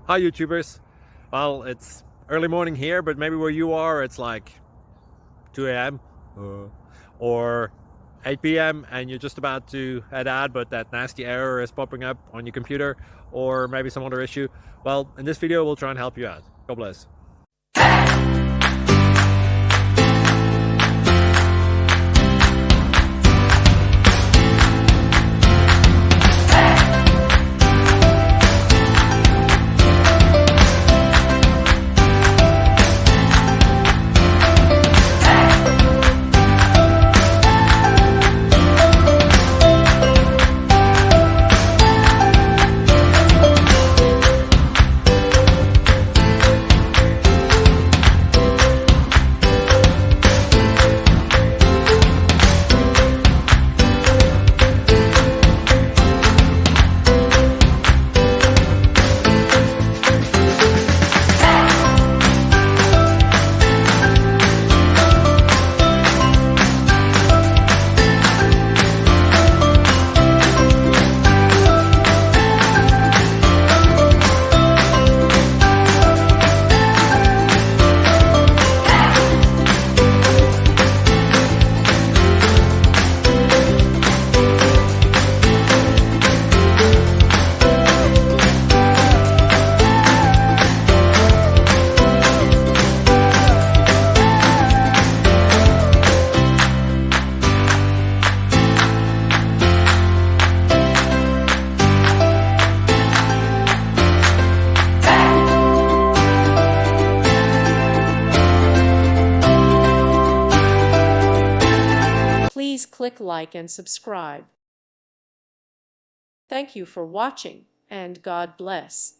Hi YouTubers. Well, it's early morning here, but maybe where you are it's like 2 a.m. Or 8 p.m. and you're just about to head out, but that nasty error is popping up on your computer, or maybe some other issue. Well, in this video we'll try and help you out. God bless. Please click like and subscribe. Thank you for watching, and God bless.